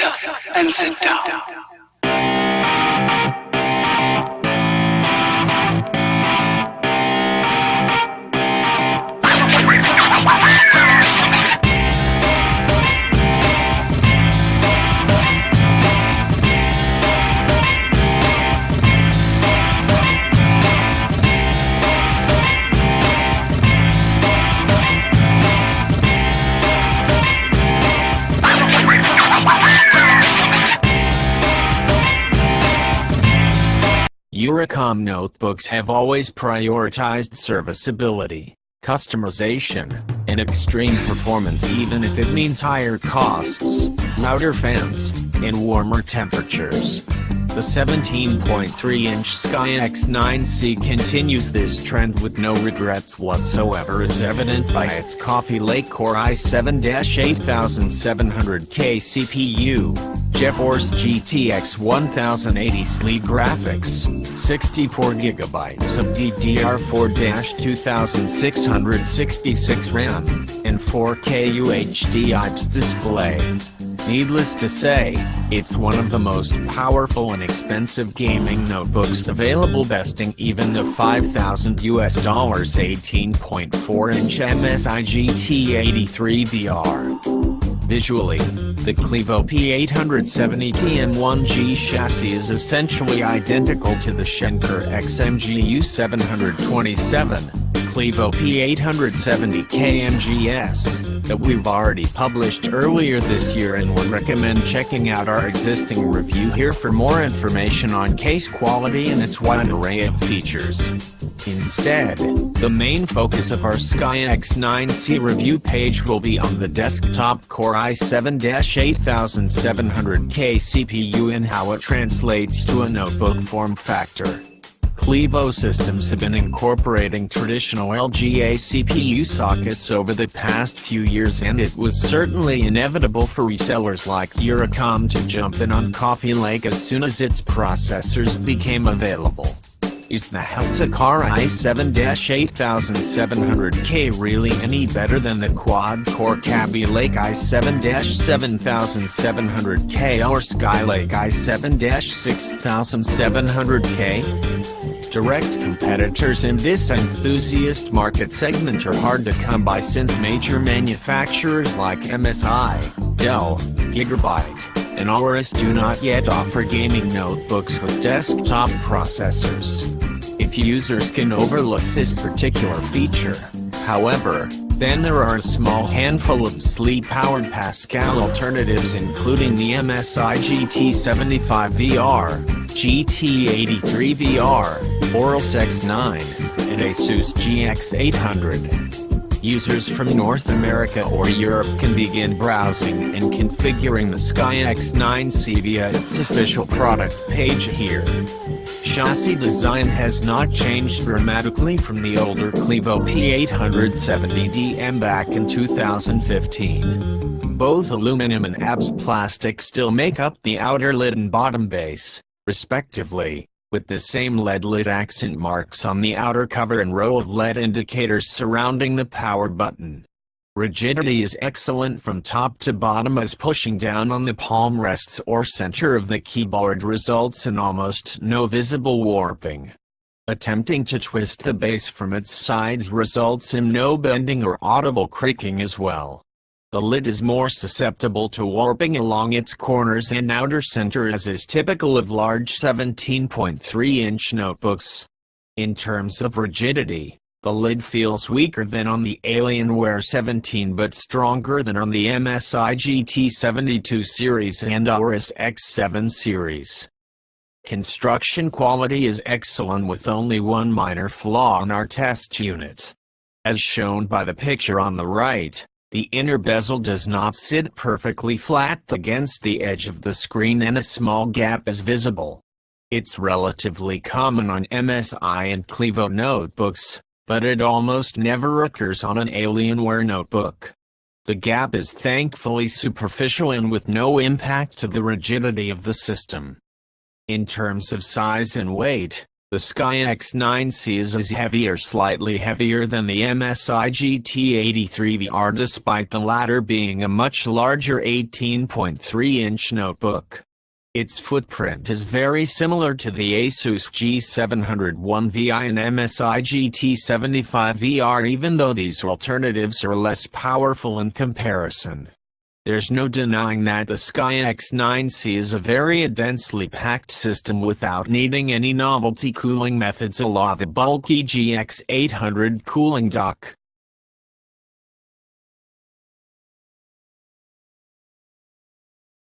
Shut up and sit down. Eurocom notebooks have always prioritized serviceability, customization, and extreme performance, even if it means higher costs, louder fans, and warmer temperatures. The 17.3-inch Sky X9C continues this trend with no regrets whatsoever, as evident by its Coffee Lake Core i7-8700K CPU, GeForce GTX 1080 SLI graphics, 64GB of DDR4-2666 RAM, and 4K UHD IPS display. Needless to say, it's one of the most powerful and expensive gaming notebooks available, besting even the $5,000 18.4-inch MSI GT83VR. Visually, the Clevo P870TM1-G chassis is essentially identical to the Schenker XMG U727, Clevo P870TM1-G that we've already published earlier this year, and would recommend checking out our existing review here for more information on case quality and its wide array of features. Instead, the main focus of our Sky X9C review page will be on the desktop Core i7-8700K CPU and how it translates to a notebook form factor. Clevo systems have been incorporating traditional LGA CPU sockets over the past few years, and it was certainly inevitable for resellers like Eurocom to jump in on Coffee Lake as soon as its processors became available. Is the Core i7-8700K really any better than the quad-core Coffee Lake i7-7700K or Skylake i7-6700K? Direct competitors in this enthusiast market segment are hard to come by, since major manufacturers like MSI, Dell, Gigabyte, and Aorus do not yet offer gaming notebooks with desktop processors. If users can overlook this particular feature, however, then there are a small handful of SLI-powered Pascal alternatives, including the MSI GT75VR, GT83VR, Aorus X9, and Asus GX800. Users from North America or Europe can begin browsing and configuring the Sky X9C via its official product page here. Chassis design has not changed dramatically from the older Clevo P870DM back in 2015. Both aluminum and ABS plastic still make up the outer lid and bottom base, respectively, with the same LED lit accent marks on the outer cover and row of LED indicators surrounding the power button. Rigidity is excellent from top to bottom, as pushing down on the palm rests or center of the keyboard results in almost no visible warping. Attempting to twist the base from its sides results in no bending or audible creaking as well. The lid is more susceptible to warping along its corners and outer center, as is typical of large 17.3-inch notebooks. In terms of rigidity, the lid feels weaker than on the Alienware 17 but stronger than on the MSI GT72 series and Aorus X7 series. Construction quality is excellent, with only one minor flaw in our test unit. As shown by the picture on the right, the inner bezel does not sit perfectly flat against the edge of the screen and a small gap is visible. It's relatively common on MSI and Clevo notebooks, but it almost never occurs on an Alienware notebook. The gap is thankfully superficial and with no impact to the rigidity of the system. In terms of size and weight, The Sky X9C is as heavy or slightly heavier than the MSI GT83VR, despite the latter being a much larger 18.3-inch notebook. Its footprint is very similar to the Asus G701VI and MSI GT83VR, even though these alternatives are less powerful in comparison. There's no denying that the Sky X9C is a very densely packed system without needing any novelty cooling methods a la the bulky GX800 cooling dock.